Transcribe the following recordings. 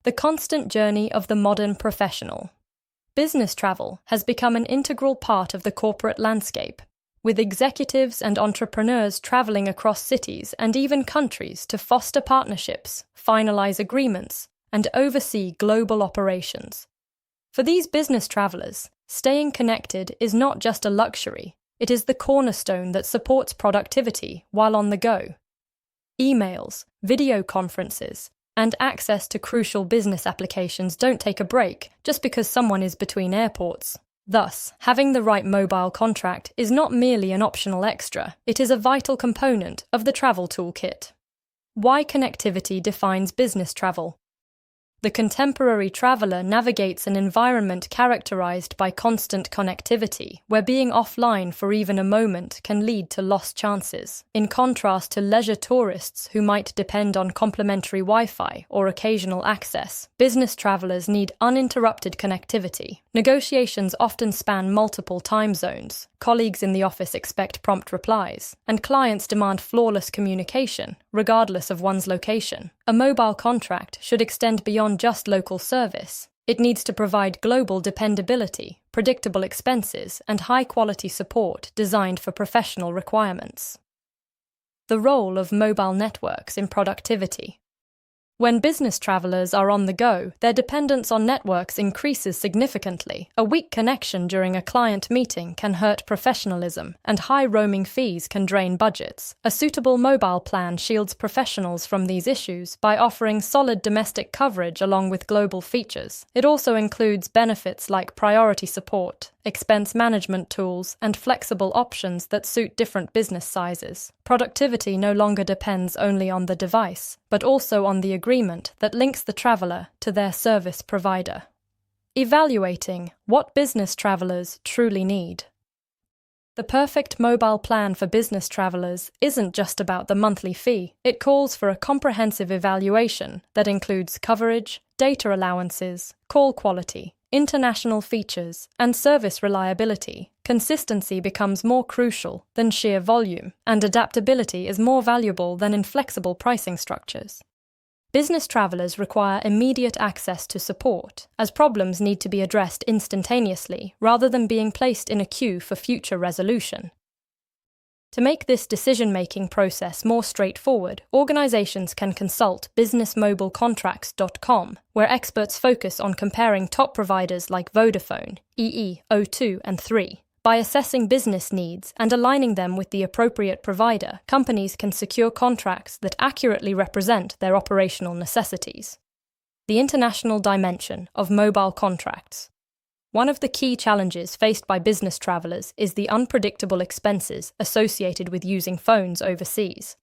The constant journey of the modern professional. Business travel has become an integral part of the corporate landscape, with executives and entrepreneurs traveling across cities and even countries to foster partnerships, finalize agreements, and oversee global operations. For these business travelers, staying connected is not just a luxury, it is the cornerstone that supports productivity while on the go. Emails, video conferences, and access to crucial business applications don't take a break just because someone is between airports. Thus, having the right mobile contract is not merely an optional extra, it is a vital component of the travel toolkit. Why connectivity defines business travel. The contemporary traveler navigates an environment characterized by constant connectivity, where being offline for even a moment can lead to lost chances. In contrast to leisure tourists who might depend on complimentary Wi-Fi or occasional access, business travelers need uninterrupted connectivity. Negotiations often span multiple time zones, colleagues in the office expect prompt replies, and clients demand flawless communication, regardless of one's location. A mobile contract should extend beyond just local service. It needs to provide global dependability, predictable expenses, and high-quality support designed for professional requirements. The role of mobile networks in productivity. When business travelers are on the go, their dependence on networks increases significantly. A weak connection during a client meeting can hurt professionalism, and high roaming fees can drain budgets. A suitable mobile plan shields professionals from these issues by offering solid domestic coverage along with global features. It also includes benefits like priority support, expense management tools, and flexible options that suit different business sizes. Productivity no longer depends only on the device, but also on the agreement that links the traveler to their service provider. Evaluating what business travelers truly need. The perfect mobile plan for business travelers isn't just about the monthly fee. It calls for a comprehensive evaluation that includes coverage, data allowances, call quality, international features, and service reliability. Consistency becomes more crucial than sheer volume, and adaptability is more valuable than inflexible pricing structures. Business travelers require immediate access to support, as problems need to be addressed instantaneously rather than being placed in a queue for future resolution. To make this decision-making process more straightforward, organizations can consult businessmobilecontracts.com, where experts focus on comparing top providers like Vodafone, EE, O2, and Three. By assessing business needs and aligning them with the appropriate provider, companies can secure contracts that accurately represent their operational necessities. The international dimension of mobile contracts. One of the key challenges faced by business travelers is the unpredictable expenses associated with using phones overseas.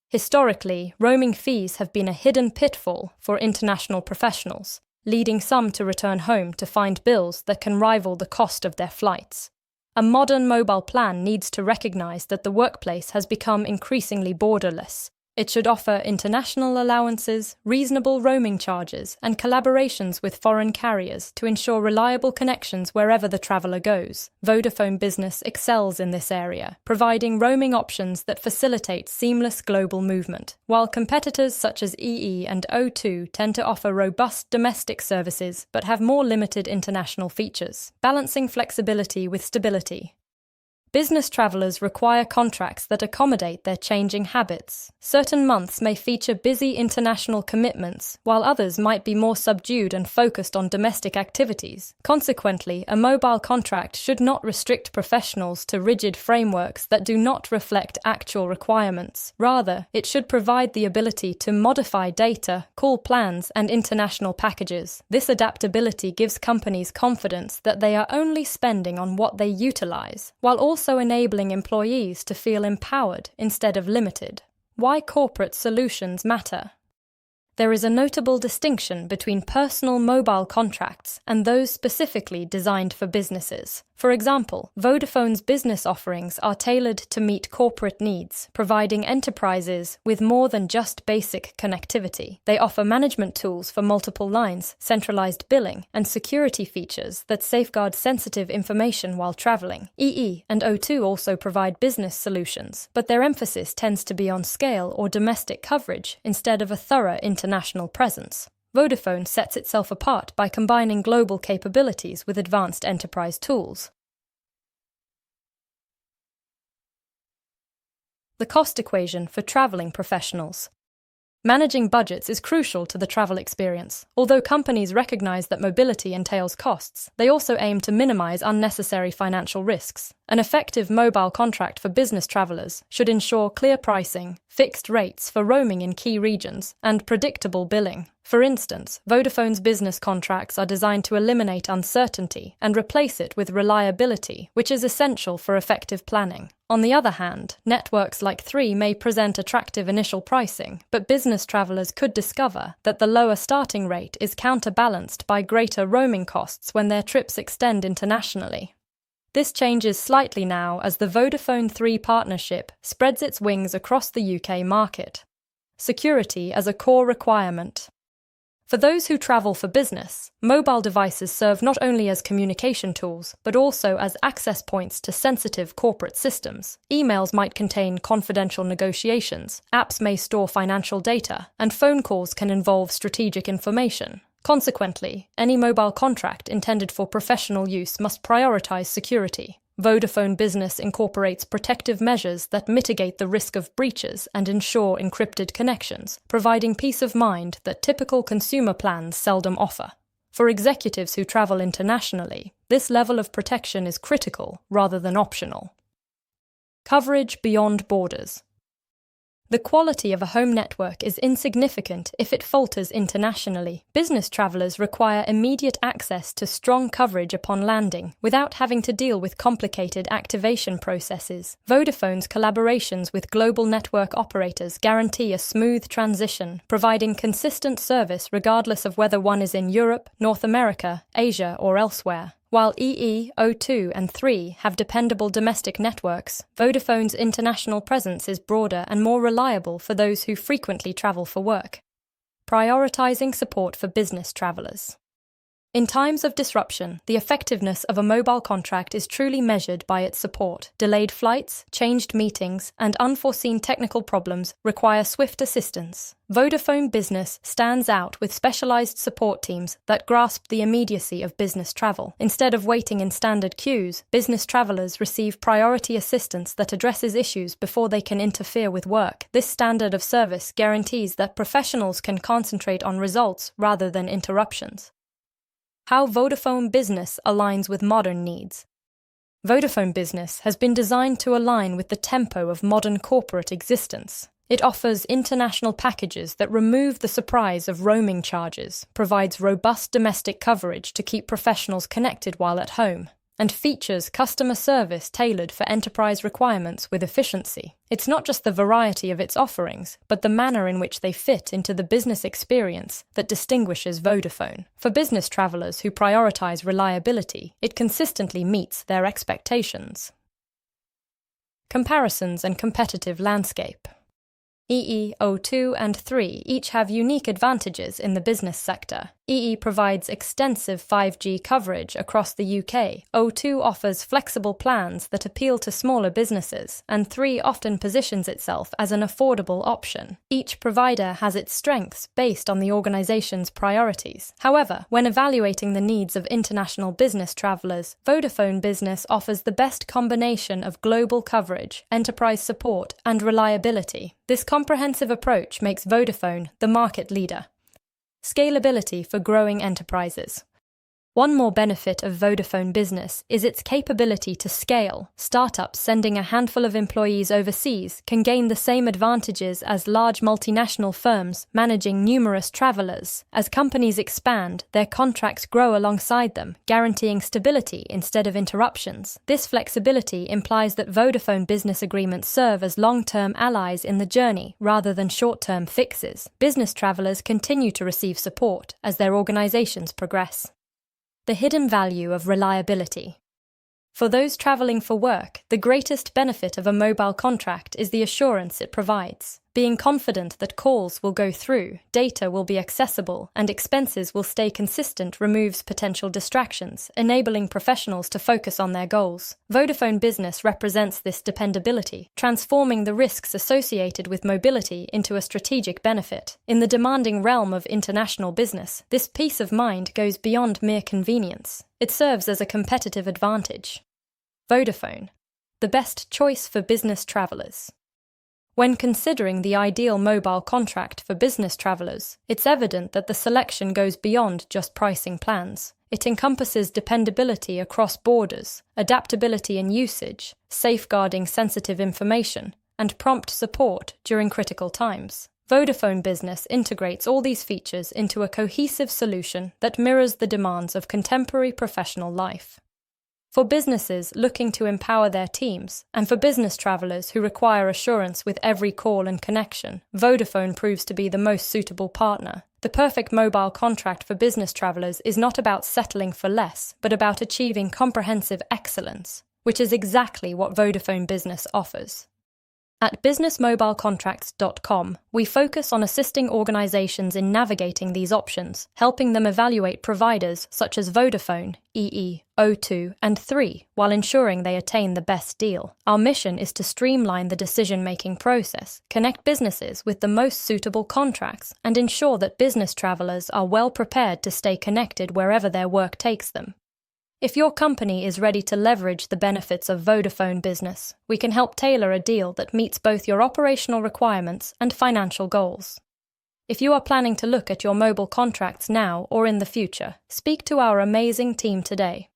Historically, roaming fees have been a hidden pitfall for international professionals, leading some to return home to find bills that can rival the cost of their flights. A modern mobile plan needs to recognize that the workplace has become increasingly borderless. It should offer international allowances, reasonable roaming charges, and collaborations with foreign carriers to ensure reliable connections wherever the traveler goes. Vodafone Business excels in this area, providing roaming options that facilitate seamless global movement, while competitors such as EE and O2 tend to offer robust domestic services but have more limited international features, balancing flexibility with stability. Business travelers require contracts that accommodate their changing habits. Certain months may feature busy international commitments, while others might be more subdued and focused on domestic activities. Consequently, a mobile contract should not restrict professionals to rigid frameworks that do not reflect actual requirements. Rather, it should provide the ability to modify data, call plans, and international packages. This adaptability gives companies confidence that they are only spending on what they utilize, while also enabling employees to feel empowered instead of limited. Why corporate solutions matter. There is a notable distinction between personal mobile contracts and those specifically designed for businesses. For example, Vodafone's business offerings are tailored to meet corporate needs, providing enterprises with more than just basic connectivity. They offer management tools for multiple lines, centralized billing, and security features that safeguard sensitive information while traveling. EE and O2 also provide business solutions, but their emphasis tends to be on scale or domestic coverage instead of a thorough international presence. Vodafone sets itself apart by combining global capabilities with advanced enterprise tools. The cost equation for traveling professionals. Managing budgets is crucial to the travel experience. Although companies recognize that mobility entails costs, they also aim to minimize unnecessary financial risks. An effective mobile contract for business travelers should ensure clear pricing, fixed rates for roaming in key regions, and predictable billing. For instance, Vodafone's business contracts are designed to eliminate uncertainty and replace it with reliability, which is essential for effective planning. On the other hand, networks like Three may present attractive initial pricing, but business travelers could discover that the lower starting rate is counterbalanced by greater roaming costs when their trips extend internationally. This changes slightly now as the VodafoneThree partnership spreads its wings across the UK market. Security as a core requirement. For those who travel for business, mobile devices serve not only as communication tools, but also as access points to sensitive corporate systems. Emails might contain confidential negotiations, apps may store financial data, and phone calls can involve strategic information. Consequently, any mobile contract intended for professional use must prioritize security. Vodafone Business incorporates protective measures that mitigate the risk of breaches and ensure encrypted connections, providing peace of mind that typical consumer plans seldom offer. For executives who travel internationally, this level of protection is critical rather than optional. Coverage beyond borders. The quality of a home network is insignificant if it falters internationally. Business travelers require immediate access to strong coverage upon landing, without having to deal with complicated activation processes. Vodafone's collaborations with global network operators guarantee a smooth transition, providing consistent service regardless of whether one is in Europe, North America, Asia, or elsewhere. While EE, O2, and Three have dependable domestic networks, Vodafone's international presence is broader and more reliable for those who frequently travel for work. Prioritizing support for business travelers. In times of disruption, the effectiveness of a mobile contract is truly measured by its support. Delayed flights, changed meetings, and unforeseen technical problems require swift assistance. Vodafone Business stands out with specialized support teams that grasp the immediacy of business travel. Instead of waiting in standard queues, business travelers receive priority assistance that addresses issues before they can interfere with work. This standard of service guarantees that professionals can concentrate on results rather than interruptions. How Vodafone Business aligns with modern needs. Vodafone Business has been designed to align with the tempo of modern corporate existence. It offers international packages that remove the surprise of roaming charges, provides robust domestic coverage to keep professionals connected while at home, and features customer service tailored for enterprise requirements with efficiency. It's not just the variety of its offerings, but the manner in which they fit into the business experience that distinguishes Vodafone. For business travelers who prioritize reliability, it consistently meets their expectations. Comparisons and competitive landscape. EE, O2, and Three each have unique advantages in the business sector. EE provides extensive 5G coverage across the UK. O2 offers flexible plans that appeal to smaller businesses, and Three often positions itself as an affordable option. Each provider has its strengths based on the organization's priorities. However, when evaluating the needs of international business travelers, Vodafone Business offers the best combination of global coverage, enterprise support, and reliability. This comprehensive approach makes Vodafone the market leader. Scalability for growing enterprises. One more benefit of Vodafone Business is its capability to scale. Startups sending a handful of employees overseas can gain the same advantages as large multinational firms managing numerous travelers. As companies expand, their contracts grow alongside them, guaranteeing stability instead of interruptions. This flexibility implies that Vodafone Business agreements serve as long-term allies in the journey rather than short-term fixes. Business travelers continue to receive support as their organizations progress. The hidden value of reliability. For those traveling for work, the greatest benefit of a mobile contract is the assurance it provides. Being confident that calls will go through, data will be accessible, and expenses will stay consistent removes potential distractions, enabling professionals to focus on their goals. Vodafone Business represents this dependability, transforming the risks associated with mobility into a strategic benefit. In the demanding realm of international business, this peace of mind goes beyond mere convenience. It serves as a competitive advantage. Vodafone, the best choice for business travelers. When considering the ideal mobile contract for business travelers, it's evident that the selection goes beyond just pricing plans. It encompasses dependability across borders, adaptability in usage, safeguarding sensitive information, and prompt support during critical times. Vodafone Business integrates all these features into a cohesive solution that mirrors the demands of contemporary professional life. For businesses looking to empower their teams, and for business travelers who require assurance with every call and connection, Vodafone proves to be the most suitable partner. The perfect mobile contract for business travelers is not about settling for less, but about achieving comprehensive excellence, which is exactly what Vodafone Business offers. At businessmobilecontracts.com, we focus on assisting organizations in navigating these options, helping them evaluate providers such as Vodafone, EE, O2, and Three, while ensuring they attain the best deal. Our mission is to streamline the decision-making process, connect businesses with the most suitable contracts, and ensure that business travelers are well prepared to stay connected wherever their work takes them. If your company is ready to leverage the benefits of Vodafone Business, we can help tailor a deal that meets both your operational requirements and financial goals. If you are planning to look at your mobile contracts now or in the future, speak to our amazing team today.